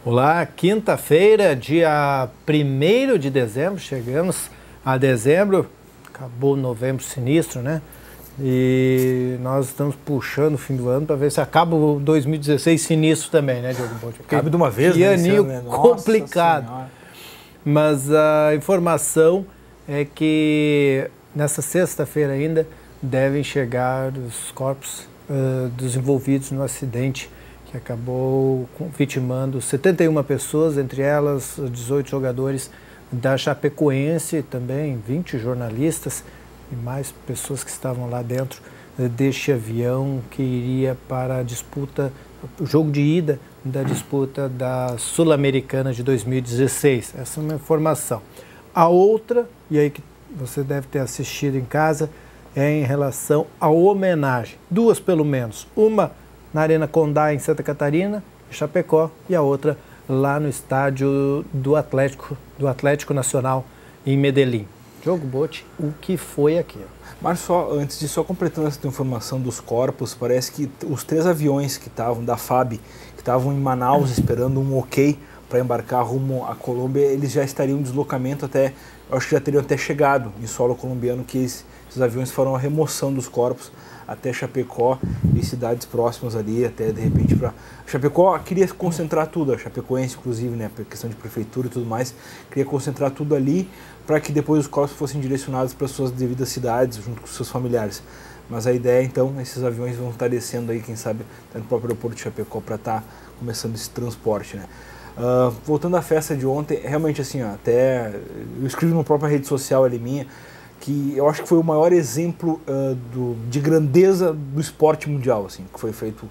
Olá, quinta-feira, dia 1º de dezembro, chegamos a dezembro, acabou novembro sinistro, né? E nós estamos puxando o fim do ano para ver se acaba o 2016 sinistro também, né, Diogo Botti? Cabe de uma vez, que né? aninho Ano, né? complicado. Mas a informação é que nessa sexta-feira ainda devem chegar os corpos dos envolvidos no acidente que acabou vitimando 71 pessoas, entre elas 18 jogadores da Chapecoense, também 20 jornalistas e mais pessoas que estavam lá dentro deste avião que iria para a disputa, o jogo de ida da disputa da Sul-Americana de 2016. Essa é uma informação. A outra, e aí que você deve ter assistido em casa, é em relação à homenagem. Duas pelo menos. Uma na Arena Condá, em Santa Catarina, em Chapecó, e a outra lá no estádio do Atlético Nacional, em Medellín. Diogo Botti, o que foi aquilo? Mas só, antes disso, só completando essa informação dos corpos, parece que os 3 aviões que estavam, da FAB, que estavam em Manaus esperando um ok para embarcar rumo à Colômbia, eles já estariam em deslocamento até, acho que já teriam até chegado em solo colombiano, que esses aviões farão a remoção dos corpos até Chapecó e cidades próximas ali, até de repente para... Chapecó queria concentrar tudo, a Chapecoense inclusive, né, por questão de prefeitura e tudo mais, queria concentrar tudo ali para que depois os corpos fossem direcionados para suas devidas cidades, junto com seus familiares. Mas a ideia, então, esses aviões vão estar descendo aí, quem sabe, no próprio aeroporto de Chapecó para estar começando esse transporte, né. Voltando à festa de ontem, realmente assim, ó, até eu escrevi numa própria rede social ali minha, que eu acho que foi o maior exemplo de grandeza do esporte mundial, assim, que foi feito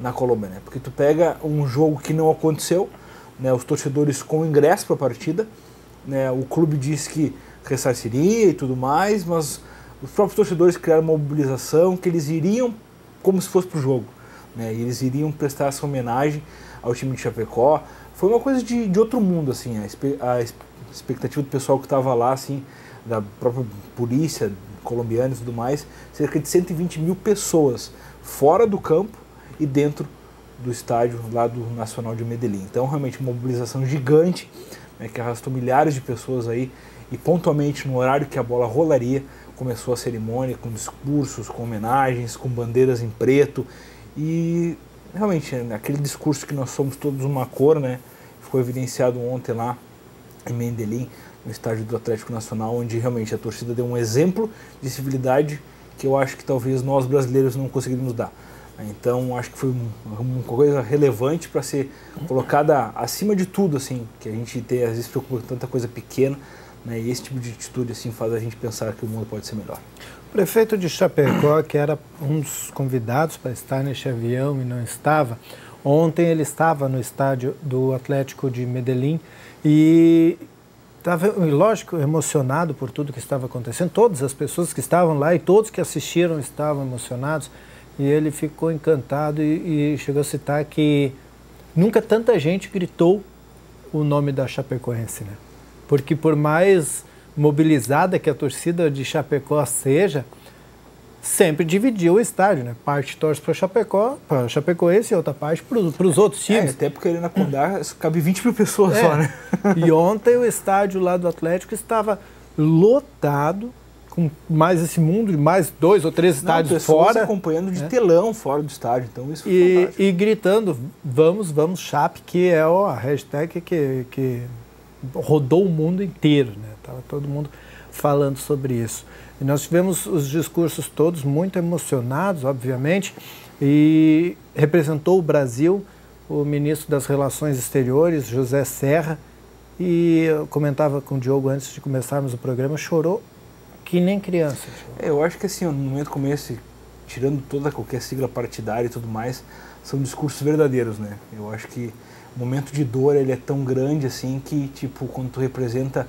na Colômbia, né? Porque tu pega um jogo que não aconteceu, né? Os torcedores com ingresso para a partida, né? O clube disse que ressarciria e tudo mais, mas os próprios torcedores criaram uma mobilização que eles iriam como se fosse para o jogo, né? E eles iriam prestar essa homenagem ao time de Chapecó. Foi uma coisa de outro mundo, assim, a expectativa do pessoal que estava lá, assim, da própria polícia colombiana e tudo mais, cerca de 120 mil pessoas fora do campo e dentro do estádio lá do Nacional de Medellín. Então, realmente, uma mobilização gigante, né, que arrastou milhares de pessoas aí, e pontualmente no horário que a bola rolaria, começou a cerimônia com discursos, com homenagens, com bandeiras em preto, e realmente, aquele discurso que nós somos todos uma cor, né, ficou evidenciado ontem lá em Medellín, no estádio do Atlético Nacional, onde realmente a torcida deu um exemplo de civilidade que eu acho que talvez nós brasileiros não conseguimos dar. Então, acho que foi uma coisa relevante para ser colocada acima de tudo, assim, que a gente tem, às vezes, preocupa com tanta coisa pequena, né, e esse tipo de atitude assim, faz a gente pensar que o mundo pode ser melhor. O prefeito de Chapecó, que era um dos convidados para estar neste avião e não estava, ontem ele estava no estádio do Atlético de Medellín e estava, lógico, emocionado por tudo que estava acontecendo. Todas as pessoas que estavam lá e todos que assistiram estavam emocionados. E ele ficou encantado e chegou a citar que nunca tanta gente gritou o nome da Chapecoense, né? Porque por mais mobilizada que a torcida de Chapecó seja, sempre dividiu o estádio, né? Parte torce para Chapecó, para Chapecoense, e outra parte para os outros times. Até porque ali na Condá cabe 20 mil pessoas só, né? E ontem o estádio lá do Atlético estava lotado, com mais esse mundo, mais 2 ou 3 estádios fora. Acompanhando de telão fora do estádio, então isso foi fantástico. E gritando, vamos Chape, que é a hashtag que rodou o mundo inteiro, né? Estava todo mundo falando sobre isso. E nós tivemos os discursos todos muito emocionados, obviamente, e representou o Brasil o ministro das Relações Exteriores, José Serra, e eu comentava com o Diogo antes de começarmos o programa, chorou que nem criança. Eu acho que assim, no momento como esse, tirando qualquer sigla partidária e tudo mais, são discursos verdadeiros, né? Eu acho que o momento de dor ele é tão grande assim que, tipo, quando tu representa...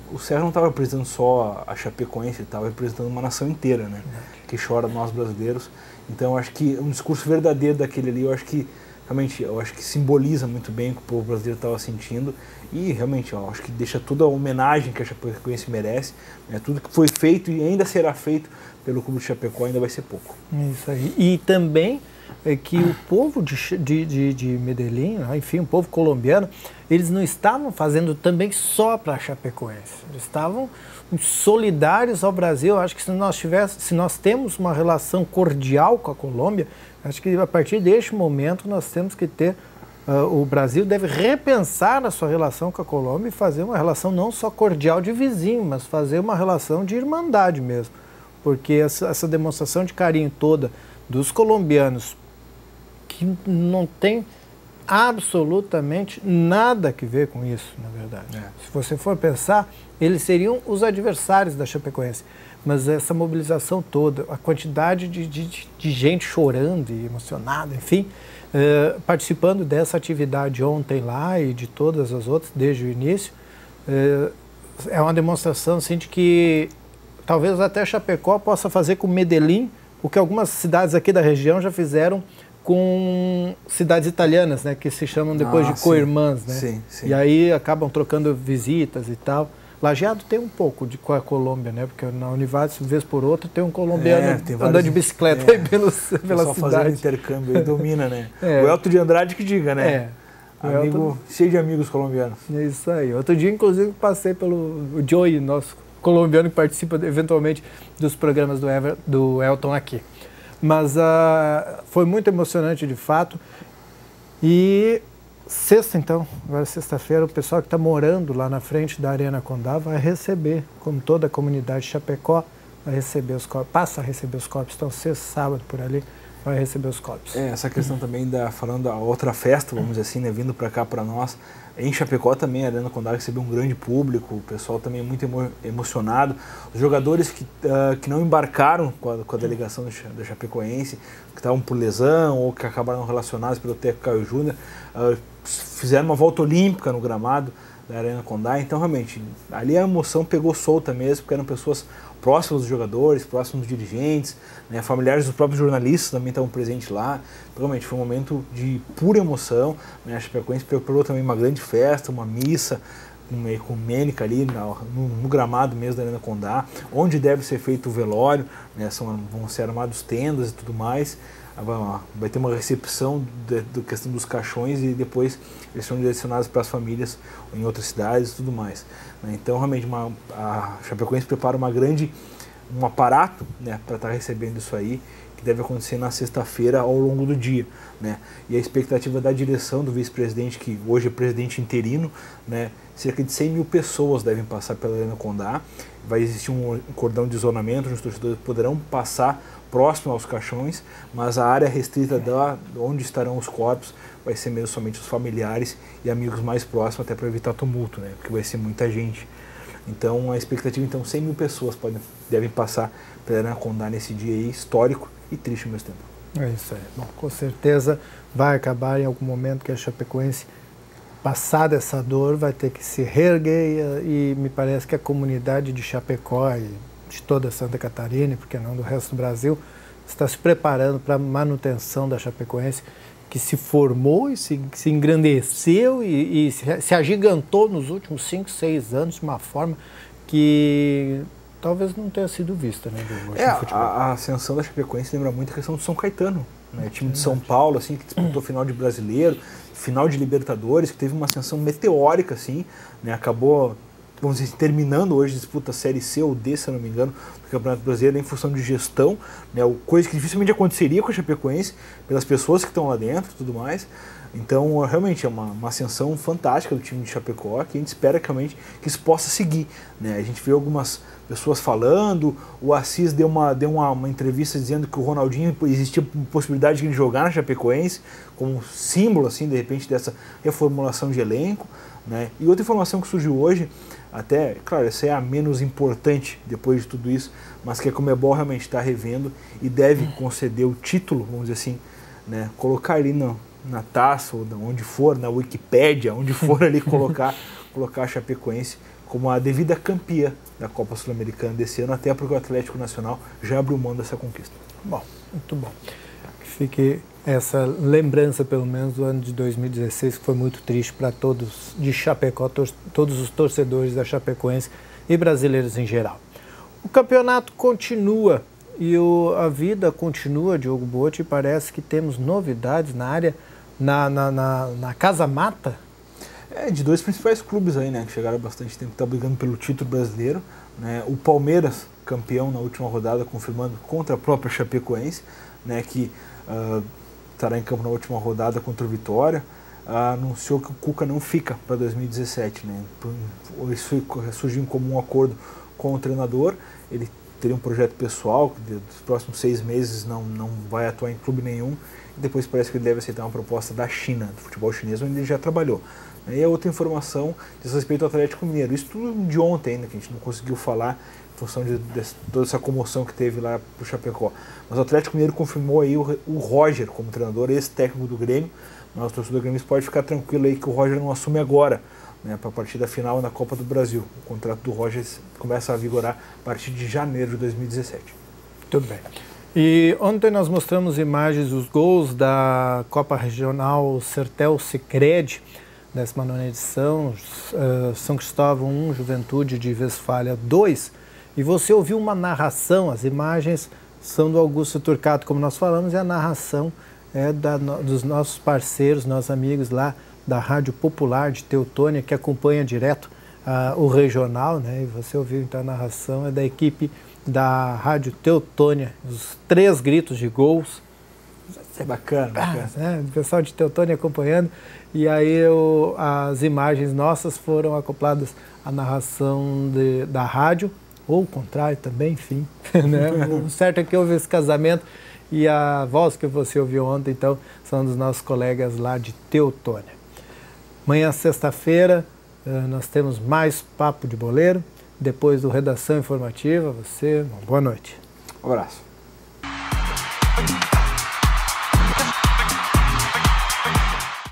o Serra não estava representando só a Chapecoense, ele estava representando uma nação inteira, né? Que chora nós brasileiros. Então eu acho que um discurso verdadeiro daquele ali, eu acho que realmente, eu acho que simboliza muito bem o que o povo brasileiro estava sentindo e realmente, eu acho que deixa toda a homenagem que a Chapecoense merece, né? Tudo que foi feito e ainda será feito pelo Clube de Chapecó ainda vai ser pouco. Isso aí. E também é que o povo de Medellín, enfim, o povo colombiano, eles não estavam fazendo também só para a Chapecoense. Eles estavam solidários ao Brasil. Eu acho que se nós temos uma relação cordial com a Colômbia, acho que a partir deste momento nós temos que ter, o Brasil deve repensar a sua relação com a Colômbia e fazer uma relação não só cordial de vizinho, mas fazer uma relação de irmandade mesmo. Porque essa demonstração de carinho toda dos colombianos, que não tem absolutamente nada a ver com isso, na verdade. Se você for pensar, eles seriam os adversários da Chapecoense. Mas essa mobilização toda, a quantidade de gente chorando e emocionada, enfim, participando dessa atividade ontem lá e de todas as outras, desde o início, é uma demonstração assim, de que talvez até Chapecó possa fazer com Medellín o que algumas cidades aqui da região já fizeram com cidades italianas, né, que se chamam depois de co-irmãs, né? Sim, sim. E aí acabam trocando visitas e tal. Lajeado tem um pouco com a Colômbia, né? Porque na Univades, vez por outra, tem um colombiano andando de bicicleta aí pela cidade. Fazendo intercâmbio aí, domina, né? O Elton de Andrade que diga, né? Cheio de amigos colombianos. É isso aí. Outro dia, inclusive, passei pelo Joey, nosso colombiano que participa eventualmente dos programas do Elton aqui. Mas foi muito emocionante de fato. E sexta, então, agora sexta-feira, o pessoal que está morando lá na frente da Arena Condá vai receber, como toda a comunidade de Chapecó, vai receber os corpos, passa a receber os corpos. Então, sexta, sábado, por ali, vai receber os corpos. Essa questão também falando da outra festa, vamos dizer assim, né, vindo para cá para nós. Em Chapecó também a Arena Condá recebeu um grande público, o pessoal também é muito emocionado. Os jogadores que não embarcaram com a delegação da Chapecoense, que estavam por lesão ou que acabaram relacionados pelo técnico Caio Júnior, fizeram uma volta olímpica no gramado da Arena Condá. Então, realmente, ali a emoção pegou solta mesmo, porque eram pessoas próximos dos jogadores, próximos dos dirigentes, né, familiares dos próprios jornalistas também estavam presentes lá. Realmente foi um momento de pura emoção, né? A Chapecoense preparou também uma grande festa, uma missa ecumênica ali no gramado mesmo da Arena Condá, onde deve ser feito o velório, né? Vão ser armados tendas e tudo mais. Vai ter uma recepção da questão dos caixões e depois eles são direcionados para as famílias em outras cidades e tudo mais, né? Então, realmente, a Chapecoense prepara um aparato, né, para estar recebendo isso aí, que deve acontecer na sexta-feira ao longo do dia, né? E a expectativa da direção do vice-presidente, que hoje é presidente interino, né, cerca de 100 mil pessoas devem passar pela Arena Condá. Vai existir um cordão de isolamento, onde os torcedores poderão passar próximo aos caixões, mas a área restrita onde estarão os corpos vai ser mesmo somente os familiares e amigos mais próximos, até para evitar tumulto, né? Porque vai ser muita gente. Então, a expectativa, 100 mil pessoas devem passar pela Arena Condá nesse dia aí, histórico e triste ao mesmo tempo. É isso aí. Bom, com certeza vai acabar em algum momento que a Chapecoense, passada essa dor, vai ter que se reerguer e me parece que a comunidade de Chapecó e de toda Santa Catarina, porque não do resto do Brasil, está se preparando para a manutenção da Chapecoense, que se formou e se engrandeceu e se agigantou nos últimos 5, 6 anos de uma forma que talvez não tenha sido vista, né, do futebol. A ascensão da Chapecoense lembra muito a questão do São Caetano, né? O time de São Paulo, assim, que disputou final de Brasileiro, final de Libertadores, que teve uma ascensão meteórica, assim, né? Acabou, vamos dizer, terminando hoje, disputa a Série C ou D, se eu não me engano, do Campeonato Brasileiro, em função de gestão, né? Coisa que dificilmente aconteceria com a Chapecoense, pelas pessoas que estão lá dentro e tudo mais. Então, realmente, é uma ascensão fantástica do time de Chapecó, que a gente espera realmente que isso possa seguir, né? A gente vê algumas pessoas falando, o Assis deu uma entrevista dizendo que o Ronaldinho existia possibilidade de ele jogar na Chapecoense, como símbolo, assim, de repente, dessa reformulação de elenco, né? E outra informação que surgiu hoje, até, claro, essa é a menos importante depois de tudo isso, mas que a Conmebol realmente está revendo e deve conceder o título, vamos dizer assim, né? Colocar ali na taça, ou onde for, na Wikipédia, onde for ali colocar a Chapecoense como a devida campeã da Copa Sul-Americana desse ano, até porque o Atlético Nacional já abriu mão dessa conquista. Bom, muito bom. Que fique essa lembrança, pelo menos, do ano de 2016, que foi muito triste para todos de Chapecó, todos os torcedores da Chapecoense e brasileiros em geral. O campeonato continua E a vida continua, Diogo Botti, e parece que temos novidades na área, na Casa Mata. De dois principais clubes aí, né, que chegaram há bastante tempo, que tá brigando pelo título brasileiro, né, o Palmeiras, campeão na última rodada, confirmando contra a própria Chapecoense, né, que estará em campo na última rodada contra o Vitória, anunciou que o Cuca não fica para 2017, né, isso surgiu como um acordo com o treinador, ele teria um projeto pessoal, que dos próximos 6 meses não vai atuar em clube nenhum, e depois parece que ele deve aceitar uma proposta da China, do futebol chinês, onde ele já trabalhou. E a outra informação diz respeito ao Atlético Mineiro. Isso tudo de ontem ainda, que a gente não conseguiu falar, em função de toda essa comoção que teve lá pro Chapecó. Mas o Atlético Mineiro confirmou aí o Roger como treinador, ex-técnico do Grêmio. Mas o torcedor grêmio pode ficar tranquilo aí que o Roger não assume agora, né, para a partida final na Copa do Brasil. O contrato do Roger começa a vigorar a partir de janeiro de 2017. Tudo bem. E ontem nós mostramos imagens dos gols da Copa Regional Sertel Sicredi, 19ª edição, São Cristóvão 1, Juventude de Westfália 2, e você ouviu uma narração, as imagens são do Augusto Turcato, como nós falamos, e a narração é dos nossos parceiros, nossos amigos lá da Rádio Popular de Teutônia, que acompanha direto o regional, né? E você ouviu então a narração, é da equipe da Rádio Teutônia, os 3 gritos de gols. É bacana, bacana. Né? O pessoal de Teutônia acompanhando, e aí as imagens nossas foram acopladas à narração da rádio, ou o contrário também, enfim. Né? O certo é que houve esse casamento, e a voz que você ouviu ontem, então, são dos nossos colegas lá de Teutônia. Amanhã, sexta-feira, nós temos mais Papo de Boleiro, depois do Redação Informativa. Você, uma boa noite. Um abraço.